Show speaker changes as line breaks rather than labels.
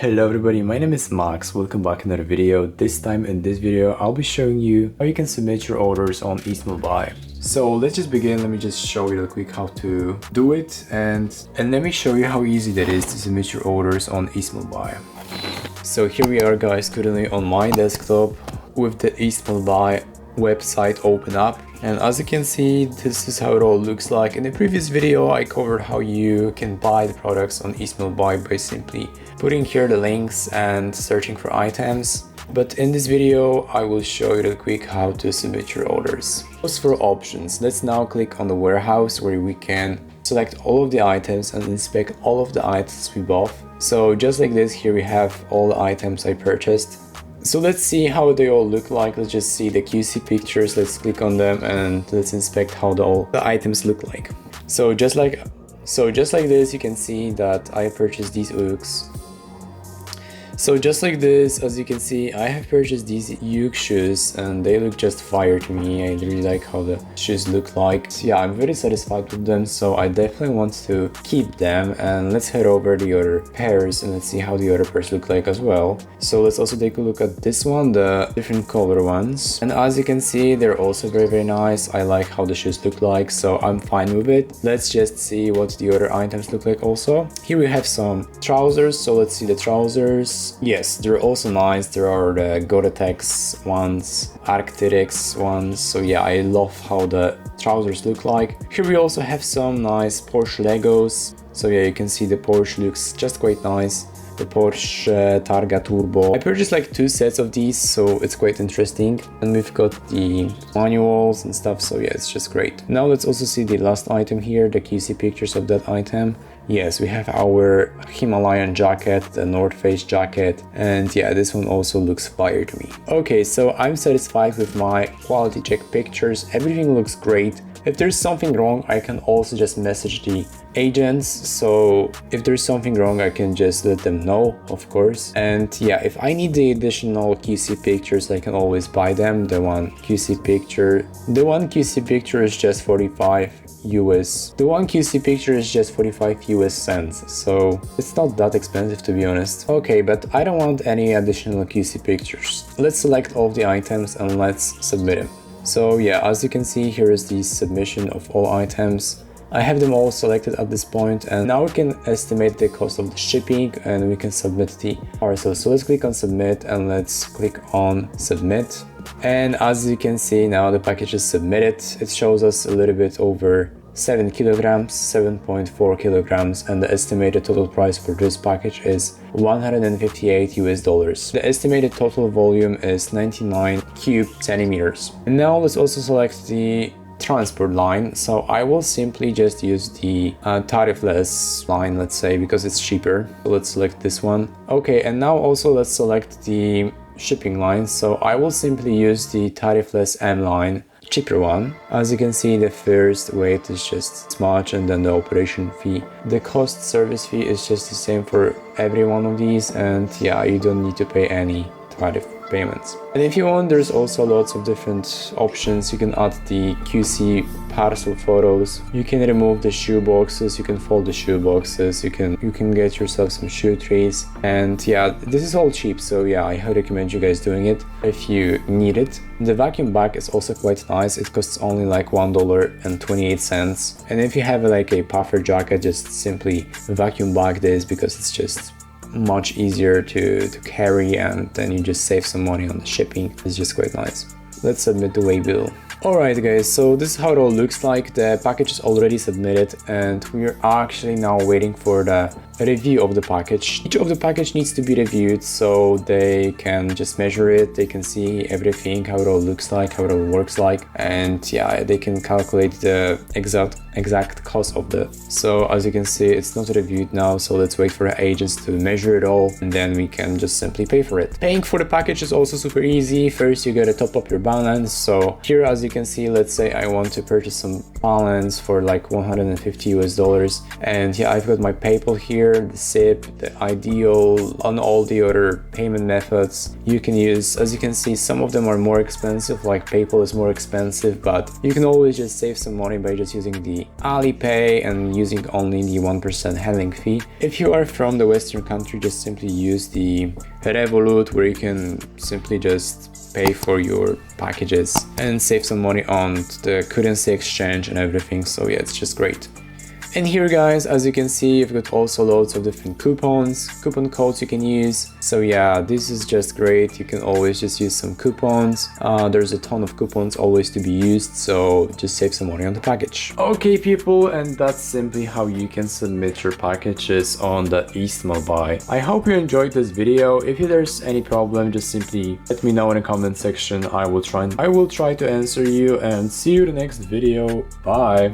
Hello everybody, my name is Max. Welcome back to another video. This time in this video I'll be showing you how you can submit your orders on EastMallBuy. So let's just begin. Let me just show you real quick how to do it and let me show you how easy that is to submit your orders on EastMallBuy. So here we are guys, currently on my desktop with the EastMallBuy website open up, and as you can see, this is how it all looks like. In the previous video I covered how you can buy the products on EastMallBuy by simply putting here the links and searching for items, but in this video I will show you real quick how to submit your orders. As for options, let's now click on the warehouse where we can select all of the items and inspect all of the items we bought. So just like this, here we have all the items I purchased. So let's see how they all look like. Let's just see the QC pictures. Let's click on them and let's inspect how all the items look like. So just like this, you can see that I purchased these Uggs. So just like this, as you can see, I have purchased these Ugg shoes and they look just fire to me. I really like how the shoes look like. So yeah, I'm very satisfied with them, so I definitely want to keep them. And let's head over the other pairs and let's see how the other pairs look like as well. So let's also take a look at this one, the different color ones. And as you can see, they're also very nice. I like how the shoes look like, so I'm fine with it. Let's just see what the other items look like also. Here we have some trousers, so let's see the trousers. Yes, they're also nice. There are the Gore-Tex ones, Arc'teryx ones. So yeah, I love how the trousers look like. Here we also have some nice Porsche Legos. So yeah, you can see the Porsche looks just quite nice. The Porsche Targa Turbo. I purchased like 2 sets of these, so it's quite interesting. And we've got the manuals and stuff, so yeah, it's just great. Now let's also see the last item here, the QC pictures of that item. Yes, we have our Himalayan jacket, the North Face jacket, and yeah, this one also looks fire to me. Okay, so I'm satisfied with my quality check pictures. Everything looks great. If there's something wrong, I can also just message the agents. So if there's something wrong, I can just let them know, of course. And yeah, if I need the additional QC pictures, I can always buy them. The one QC picture is just 45 US. The one QC picture is just 45 US cents, so it's not that expensive to be honest. Okay, but I don't want any additional QC pictures. Let's select all of the items and let's submit them. So yeah, as you can see, here is the submission of all items. I have them all selected at this point, and now we can estimate the cost of the shipping and we can submit the parcel. So let's click on submit and let's click on submit. And as you can see, now the package is submitted. It shows us a little bit over 7 kilograms, 7.4 kilograms, and the estimated total price for this package is 158 US dollars. The estimated total volume is 99 cube centimeters. And now let's also select the transport line. So I will simply just use the tariffless line, let's say, because it's cheaper. So let's select this one. Okay, and now also let's select the shipping line. So I will simply use the tariffless M line, cheaper one. As you can see, the first weight is just this much, and then the operation fee. The cost service fee is just the same for every one of these, and yeah, you don't need to pay any tariff payments. And if you want, there's also lots of different options. You can add the QC parcel photos, you can remove the shoe boxes, you can fold the shoe boxes, you can get yourself some shoe trees, and yeah, this is all cheap, so yeah, I highly recommend you guys doing it if you need it. The vacuum bag is also quite nice. It costs only like $1.28, and if you have like a puffer jacket, just simply vacuum bag this because it's just much easier to carry, and then you just save some money on the shipping. It's just quite nice. Let's submit the way bill. Alright guys, so this is how it all looks like. The package is already submitted and we are actually now waiting for the review of the package. Each of the package needs to be reviewed so they can just measure it, they can see everything, how it all looks like, how it all works like, and yeah, they can calculate the exact cost of the. So as you can see, it's not reviewed now, so let's wait for the agents to measure it all and then we can just simply pay for it. Paying for the package is also super easy. First you gotta top up your balance. So here, as you can see, let's say I want to purchase some balance for like 150 US dollars, and yeah, I've got my PayPal here. here, the SIP, the ideal, on all the other payment methods you can use. As you can see, some of them are more expensive, like PayPal is more expensive, but you can always just save some money by just using the Alipay and using only the 1% handling fee. If you are from the Western country, just simply use the Revolut, where you can simply just pay for your packages and save some money on the currency exchange and everything. So yeah, it's just great. And here guys, as you can see, you've got also loads of different coupon codes you can use. So yeah, this is just great. You can always just use some coupons. There's a ton of coupons always to be used, so just save some money on the package. Okay people, and that's simply how you can submit your packages on the EastMallBuy. I hope you enjoyed this video. If there's any problem, just simply let me know in the comment section. I will try to answer you, and see you in the next video. Bye.